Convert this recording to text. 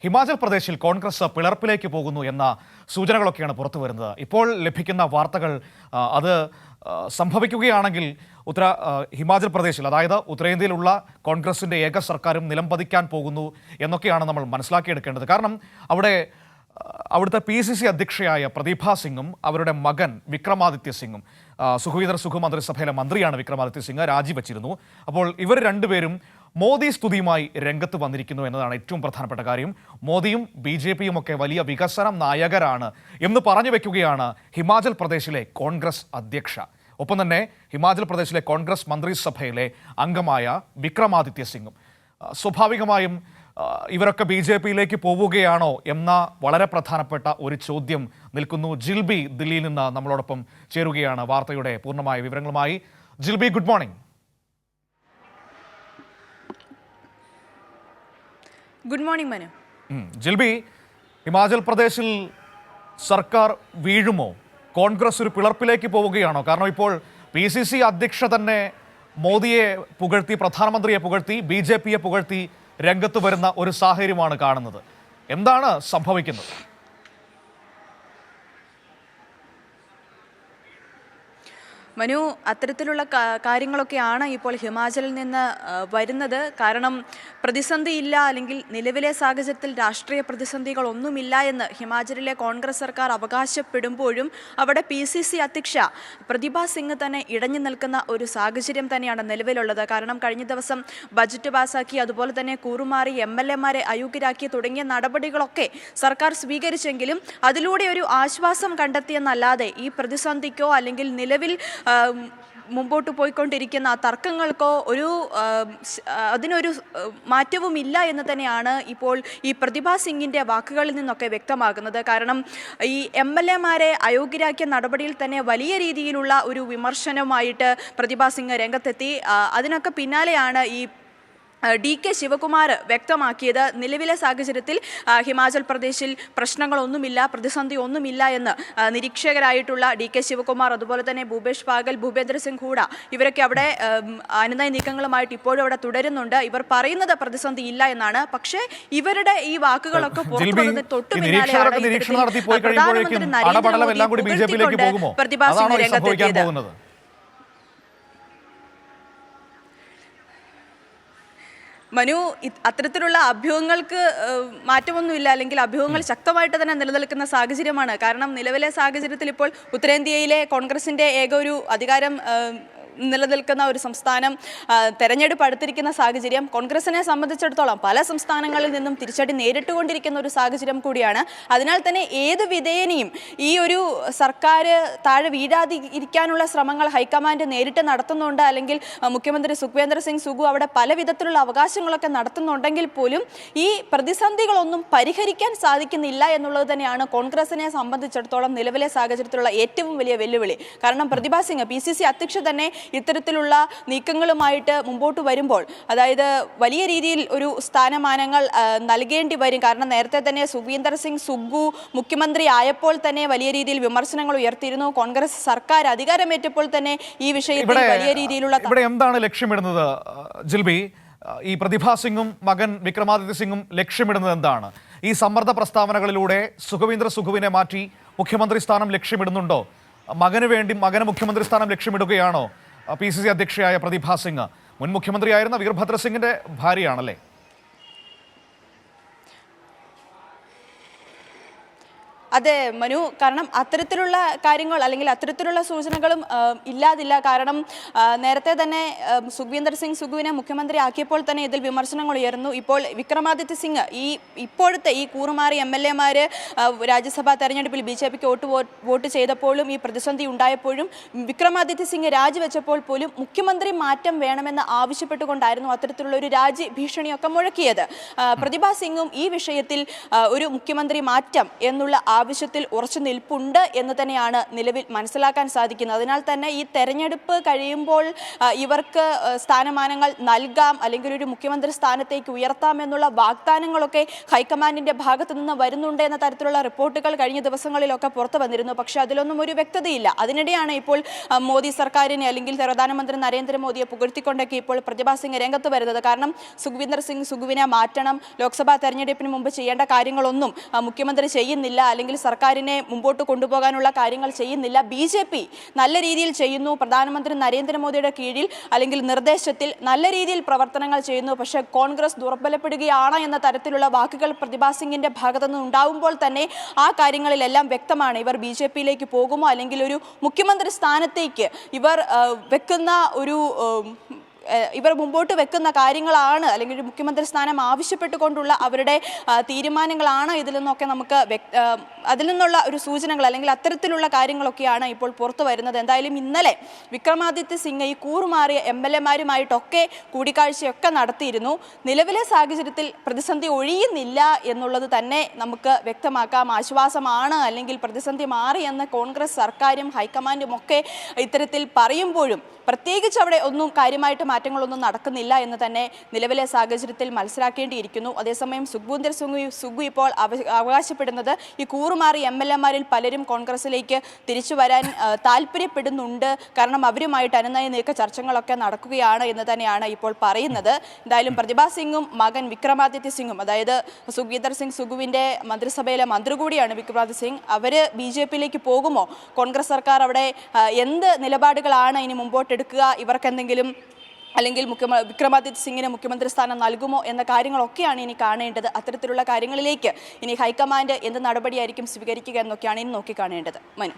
ഹിമാചൽ പ്രദേശിൽ കോൺഗ്രസ് പിളർപ്പിലേക്ക് പോകുന്നു എന്ന സൂചനകളൊക്കെയാണ് പുറത്തു വരുന്നത്. ഇപ്പോൾ ലഭിക്കുന്ന വാർത്തകൾ അത് സംഭവിക്കുകയാണെങ്കിൽ ഹിമാചൽ പ്രദേശിൽ, അതായത് ഉത്തരേന്ത്യയിലുള്ള കോൺഗ്രസിൻ്റെ ഏക സർക്കാരും നിലംപതിക്കാൻ പോകുന്നു എന്നൊക്കെയാണ് നമ്മൾ മനസ്സിലാക്കിയെടുക്കേണ്ടത്. കാരണം അവിടുത്തെ PCC അധ്യക്ഷയായ പ്രതിഭ സിംഗും അവരുടെ മകൻ വിക്രമാദിത്യ സിംഗും, സുഖ്വീന്ദർ സുഖ് മന്ത്രിസഭയിലെ മന്ത്രിയാണ് വിക്രമാദിത്യ സിംഗ്, രാജിവെച്ചിരുന്നു. അപ്പോൾ ഇവർ രണ്ടുപേരും മോദി സ്തുതിയുമായി രംഗത്ത് വന്നിരിക്കുന്നു എന്നതാണ് ഏറ്റവും പ്രധാനപ്പെട്ട കാര്യം. മോദിയും BJPയും ഒക്കെ വലിയ വികസന നായകരാണ് എന്ന് പറഞ്ഞു വെക്കുകയാണ് ഹിമാചൽ പ്രദേശിലെ കോൺഗ്രസ് അധ്യക്ഷ. ഒപ്പം തന്നെ ഹിമാചൽ പ്രദേശിലെ കോൺഗ്രസ് മന്ത്രിസഭയിലെ അംഗമായ വിക്രമാദിത്യ സിംഗും. സ്വാഭാവികമായും ഇവരൊക്കെ BJPയിലേക്ക് പോവുകയാണോ എന്ന വളരെ പ്രധാനപ്പെട്ട ഒരു ചോദ്യം നിൽക്കുന്നു. ജിൽബി ദില്ലിയിൽ നിന്ന് നമ്മളോടൊപ്പം ചേരുകയാണ് വാർത്തയുടെ പൂർണ്ണമായ വിവരങ്ങളുമായി. Jilby, good morning. Good morning Manu. Jilby, Himachal പ്രദേശിൽ സർക്കാർ വീഴുമോ? കോൺഗ്രസ് ഒരു പിളർപ്പിലേക്ക് പോവുകയാണോ? കാരണം ഇപ്പോൾ PCC അധ്യക്ഷ തന്നെ മോദിയെ പുകഴ്ത്തി, പ്രധാനമന്ത്രിയെ പുകഴ്ത്തി, BJPയെ പുകഴ്ത്തി രംഗത്ത് വരുന്ന ഒരു സാഹചര്യമാണ് കാണുന്നത്. എന്താണ് സംഭവിക്കുന്നത്? മനു, അത്തരത്തിലുള്ള കാര്യങ്ങളൊക്കെയാണ് ഇപ്പോൾ ഹിമാചലിൽ നിന്ന് വരുന്നത്. കാരണം പ്രതിസന്ധിയില്ല, അല്ലെങ്കിൽ നിലവിലെ സാഹചര്യത്തിൽ രാഷ്ട്രീയ പ്രതിസന്ധികളൊന്നുമില്ല എന്ന് ഹിമാചലിലെ കോൺഗ്രസ് സർക്കാർ അവകാശപ്പെടുമ്പോഴും അവിടെ PCC അധ്യക്ഷ പ്രതിഭ സിംഗ് തന്നെ ഇടഞ്ഞു നിൽക്കുന്ന ഒരു സാഹചര്യം തന്നെയാണ് നിലവിലുള്ളത്. കാരണം കഴിഞ്ഞ ദിവസം ബജറ്റ് പാസാക്കി, അതുപോലെ തന്നെ കൂറുമാറി MLA-മാരെ അയോഗ്യരാക്കി തുടങ്ങിയ നടപടികളൊക്കെ സർക്കാർ സ്വീകരിച്ചെങ്കിലും അതിലൂടെ ഒരു ആശ്വാസം കണ്ടെത്തിയെന്നല്ലാതെ ഈ പ്രതിസന്ധിക്കോ അല്ലെങ്കിൽ നിലവിൽ മുമ്പോട്ട് പോയിക്കൊണ്ടിരിക്കുന്ന തർക്കങ്ങൾക്കോ അതിനൊരു മാറ്റവുമില്ല എന്ന് തന്നെയാണ് ഇപ്പോൾ ഈ പ്രതിഭ സിംഗിൻ്റെ വാക്കുകളിൽ നിന്നൊക്കെ വ്യക്തമാകുന്നത്. കാരണം ഈ MLA-മാരെ അയോഗ്യരാക്കിയ നടപടിയിൽ തന്നെ വലിയ രീതിയിലുള്ള ഒരു വിമർശനവുമായിട്ട് പ്രതിഭ സിംഗ് രംഗത്തെത്തി. അതിനൊക്കെ പിന്നാലെയാണ് ഈ DK ശിവകുമാർ വ്യക്തമാക്കിയത് നിലവിലെ സാഹചര്യത്തിൽ ഹിമാചൽ പ്രദേശിൽ പ്രശ്നങ്ങളൊന്നുമില്ല, പ്രതിസന്ധി ഒന്നുമില്ല എന്ന് നിരീക്ഷകരായിട്ടുള്ള DK ശിവകുമാർ, അതുപോലെ തന്നെ ഭൂപേഷ് ബാഗൽ, ഭൂപേന്ദ്ര സിംഗ് ഹൂഡ, ഇവരൊക്കെ അവിടെ അനുനയ നീക്കങ്ങളുമായിട്ട് ഇപ്പോഴും അവിടെ തുടരുന്നുണ്ട്. ഇവർ പറയുന്നത് പ്രതിസന്ധി ഇല്ല എന്നാണ്. പക്ഷേ ഇവരുടെ ഈ വാക്കുകളൊക്കെ പുറത്തു വന്നത് തൊട്ടു പിന്നാലെയാണ് പ്രധാനമന്ത്രി നരേന്ദ്രമോദി പ്രതിഭ സിംഗ് രംഗത്തെത്തിയത്. മനു, അത്തരത്തിലുള്ള അഭ്യൂഹങ്ങൾക്ക് മാറ്റമൊന്നുമില്ല, അല്ലെങ്കിൽ അഭ്യൂഹങ്ങൾ ശക്തമായിട്ട് തന്നെ നിലനിൽക്കുന്ന സാഹചര്യമാണ്. കാരണം നിലവിലെ സാഹചര്യത്തിൽ ഇപ്പോൾ ഉത്തരേന്ത്യയിലെ കോൺഗ്രസിൻ്റെ ഏക ഒരു അധികാരം നിലനിൽക്കുന്ന ഒരു സംസ്ഥാനം തെരഞ്ഞെടുപ്പ് അടുത്തിരിക്കുന്ന സാഹചര്യം കോൺഗ്രസിനെ സംബന്ധിച്ചിടത്തോളം പല സംസ്ഥാനങ്ങളിൽ നിന്നും തിരിച്ചടി നേരിട്ടുകൊണ്ടിരിക്കുന്ന ഒരു സാഹചര്യം കൂടിയാണ്. അതിനാൽ തന്നെ ഏത് വിധേയനെയും ഈ ഒരു സർക്കാർ താഴെ വീഴാതിരിക്കാനുള്ള ശ്രമങ്ങൾ ഹൈക്കമാൻഡ് നേരിട്ട് നടത്തുന്നുണ്ട്. അല്ലെങ്കിൽ മുഖ്യമന്ത്രി സുഖ്വീന്ദർ സിംഗ് സുഖു അവിടെ പല വിധത്തിലുള്ള അവകാശങ്ങളൊക്കെ നടത്തുന്നുണ്ടെങ്കിൽ പോലും ഈ പ്രതിസന്ധികളൊന്നും പരിഹരിക്കാൻ സാധിക്കുന്നില്ല എന്നുള്ളത് തന്നെയാണ് കോൺഗ്രസിനെ സംബന്ധിച്ചിടത്തോളം നിലവിലെ സാഹചര്യത്തിലുള്ള ഏറ്റവും വലിയ വെല്ലുവിളി. കാരണം പ്രതിഭ സിംഗ് PCC അധ്യക്ഷ തന്നെ ഇത്തരത്തിലുള്ള നീക്കങ്ങളുമായിട്ട് മുമ്പോട്ട് വരുമ്പോൾ, അതായത് വലിയ രീതിയിൽ ഒരു സ്ഥാനമാനങ്ങൾ നൽകേണ്ടി വരും. കാരണം നേരത്തെ തന്നെ സുഖ്വീന്ദർ സിംഗ് സുഖു മുഖ്യമന്ത്രി ആയപ്പോൾ തന്നെ വലിയ രീതിയിൽ വിമർശനങ്ങൾ ഉയർത്തിയിരുന്നു. കോൺഗ്രസ് സർക്കാർ അധികാരമേറ്റപ്പോൾ തന്നെ ഈ വിഷയത്തിൽ വലിയ രീതിയിലുള്ള ഇവിടെ എന്താണ് ലക്ഷ്യമിടുന്നത് ജിൽബി? ഈ പ്രതിഭ സിംഗും മകൻ വിക്രമാദിത്യ സിംഗും ലക്ഷ്യമിടുന്നത് എന്താണ്? ഈ സമ്മർദ്ദ പ്രസ്താവനകളിലൂടെ സുഖ്വീന്ദർ സുഖുവിനെ മാറ്റി മുഖ്യമന്ത്രി സ്ഥാനം ലക്ഷ്യമിടുന്നുണ്ടോ? മകന് മുഖ്യമന്ത്രി സ്ഥാനം ലക്ഷ്യമിടുകയാണോ PCC അധ്യക്ഷയായ പ്രതിഭ സിംഗ്? മുൻ മുഖ്യമന്ത്രിയായിരുന്ന വീർഭദ്ര സിംഗിന്റെ ഭാര്യയാണല്ലേ? അതെ മനു, കാരണം അത്തരത്തിലുള്ള കാര്യങ്ങൾ അല്ലെങ്കിൽ അത്തരത്തിലുള്ള സൂചനകളും ഇല്ലാതില്ല. കാരണം നേരത്തെ തന്നെ സുഖ്വീന്ദർ സിംഗ് സുഖുവിനെ മുഖ്യമന്ത്രി ആക്കിയപ്പോൾ തന്നെ ഇതിൽ വിമർശനങ്ങൾ ഉയർന്നു. ഇപ്പോൾ വിക്രമാദിത്യ സിംഗ് ഇപ്പോഴത്തെ ഈ കൂറുമാറി MLA-മാർ രാജ്യസഭാ തെരഞ്ഞെടുപ്പിൽ BJPക്ക് വോട്ട് ചെയ്തപ്പോഴും ഈ പ്രതിസന്ധി ഉണ്ടായപ്പോഴും വിക്രമാദിത്യ സിംഗ് രാജിവെച്ചപ്പോൾ പോലും മുഖ്യമന്ത്രി മാറ്റം വേണമെന്ന് ആവശ്യപ്പെട്ടുകൊണ്ടായിരുന്നു അത്തരത്തിലുള്ള ഒരു രാജി ഭീഷണിയൊക്കെ മുഴക്കിയത്. പ്രതിഭ സിംഗും ഈ വിഷയത്തിൽ ഒരു മുഖ്യമന്ത്രി മാറ്റം എന്നുള്ള ആവശ്യത്തിൽ ഉറച്ചു നിൽപ്പുണ്ട് എന്ന് തന്നെയാണ് നിലവിൽ മനസ്സിലാക്കാൻ സാധിക്കുന്നത്. അതിനാൽ തന്നെ ഈ തെരഞ്ഞെടുപ്പ് കഴിയുമ്പോൾ ഇവർക്ക് സ്ഥാനമാനങ്ങൾ നൽകാം, അല്ലെങ്കിൽ ഒരു മുഖ്യമന്ത്രി സ്ഥാനത്തേക്ക് ഉയർത്താം എന്നുള്ള വാഗ്ദാനങ്ങളൊക്കെ ഹൈക്കമാൻഡിന്റെ ഭാഗത്തു നിന്ന് വരുന്നുണ്ട് എന്ന തരത്തിലുള്ള റിപ്പോർട്ടുകൾ കഴിഞ്ഞ ദിവസങ്ങളിലൊക്കെ പുറത്തു വന്നിരുന്നു. പക്ഷേ അതിലൊന്നും ഒരു വ്യക്തതയില്ല. അതിനിടെയാണ് ഇപ്പോൾ മോദി സർക്കാരിനെ അല്ലെങ്കിൽ പ്രധാനമന്ത്രി നരേന്ദ്രമോദിയെ പുകഴ്ത്തിക്കൊണ്ടൊക്കെ ഇപ്പോൾ പ്രതിഭ സിംഗ് രംഗത്ത് വരുന്നത്. കാരണം സുഖ്വീന്ദർ സിംഗ് സുഖുവിനെ മാറ്റണം, ലോക്സഭാ തെരഞ്ഞെടുപ്പിന് മുമ്പ് ചെയ്യേണ്ട കാര്യങ്ങളൊന്നും മുഖ്യമന്ത്രി ചെയ്യുന്നില്ല, അല്ലെങ്കിൽ സർക്കാരിനെ മുമ്പോട്ട് കൊണ്ടുപോകാനുള്ള കാര്യങ്ങൾ ചെയ്യുന്നില്ല. BJP നല്ല രീതിയിൽ ചെയ്യുന്നു, പ്രധാനമന്ത്രി നരേന്ദ്രമോദിയുടെ കീഴിൽ അല്ലെങ്കിൽ നിർദ്ദേശത്തിൽ നല്ല രീതിയിൽ പ്രവർത്തനങ്ങൾ ചെയ്യുന്നു. പക്ഷേ കോൺഗ്രസ് ദുർബലപ്പെടുകയാണ് എന്ന തരത്തിലുള്ള വാക്കുകൾ പ്രതിഭ സിംഗിന്റെ ഭാഗത്തുനിന്ന് ഉണ്ടാവുമ്പോൾ തന്നെ ആ കാര്യങ്ങളിലെല്ലാം വ്യക്തമാണ്. ഇവർ BJP-യിലേക്ക് പോകുമോ, അല്ലെങ്കിൽ ഒരു മുഖ്യമന്ത്രി സ്ഥാനത്തേക്ക് ഇവർ മുമ്പോട്ട് വെക്കുന്ന കാര്യങ്ങളാണ്, അല്ലെങ്കിൽ ഒരു മുഖ്യമന്ത്രി സ്ഥാനം ആവശ്യപ്പെട്ടുകൊണ്ടുള്ള അവരുടെ തീരുമാനങ്ങളാണ് ഇതിൽ നിന്നൊക്കെ നമുക്ക് അതിൽ നിന്നുള്ള ഒരു സൂചനകൾ, അല്ലെങ്കിൽ അത്തരത്തിലുള്ള കാര്യങ്ങളൊക്കെയാണ് ഇപ്പോൾ പുറത്തു വരുന്നത്. എന്തായാലും ഇന്നലെ വിക്രമാദിത്യ സിംഗ് ഈ കൂറുമാറിയ MLA-മാരുമായിട്ടൊക്കെ കൂടിക്കാഴ്ചയൊക്കെ നടത്തിയിരുന്നു. നിലവിലെ സാഹചര്യത്തിൽ പ്രതിസന്ധി ഒഴിയുന്നില്ല എന്നുള്ളത് തന്നെ നമുക്ക് വ്യക്തമാക്കാം. ആശ്വാസമാണ്, അല്ലെങ്കിൽ പ്രതിസന്ധി മാറി എന്ന് കോൺഗ്രസ് സർക്കാരും ഹൈക്കമാൻഡും ഒക്കെ ഇത്തരത്തിൽ പറയുമ്പോഴും പ്രത്യേകിച്ച് അവിടെ ഒന്നും കാര്യമായിട്ട് മാറ്റങ്ങളൊന്നും നടക്കുന്നില്ല എന്ന് തന്നെ നിലവിലെ സാഹചര്യത്തിൽ മനസ്സിലാക്കേണ്ടിയിരിക്കുന്നു. അതേസമയം സുഖ്വീന്ദർ സുഖു ഇപ്പോൾ അവകാശപ്പെടുന്നത് ഈ കൂറുമാറി MLA-മാരിൽ പലരും കോൺഗ്രസിലേക്ക് തിരിച്ചു വരാൻ താല്പര്യപ്പെടുന്നുണ്ട്, കാരണം അവരുമായിട്ട് അനുനയ നീക്ക ചർച്ചകളൊക്കെ നടക്കുകയാണ് എന്ന് തന്നെയാണ് ഇപ്പോൾ പറയുന്നത്. എന്തായാലും പ്രതിഭ സിംഗും മകൻ വിക്രമാദിത്യ സിംഗും, അതായത് സുഖ്വീന്ദർ സിംഗ് സുഖുവിൻ്റെ മന്ത്രിസഭയിലെ മന്ത്രി കൂടിയാണ് വിക്രമാദിത്യ സിംഗ്, അവർ BJP-യിലേക്ക് പോകുമോ, കോൺഗ്രസ് സർക്കാർ അവിടെ എന്ത് നിലപാടുകളാണ് ഇനി മുമ്പോട്ട് എടുക്കുക, ഇവർക്ക് എന്തെങ്കിലും അല്ലെങ്കിൽ വിക്രമാദിത്യ സിംഗിന് മുഖ്യമന്ത്രി സ്ഥാനം നൽകുമോ എന്ന കാര്യങ്ങളൊക്കെയാണ് ഇനി കാണേണ്ടത്. അത്തരത്തിലുള്ള കാര്യങ്ങളിലേക്ക് ഇനി ഹൈക്കമാൻഡ് എന്ത് നടപടിയായിരിക്കും സ്വീകരിക്കുക എന്നൊക്കെയാണ് ഇനി നോക്കിക്കാണേണ്ടത്. മനു.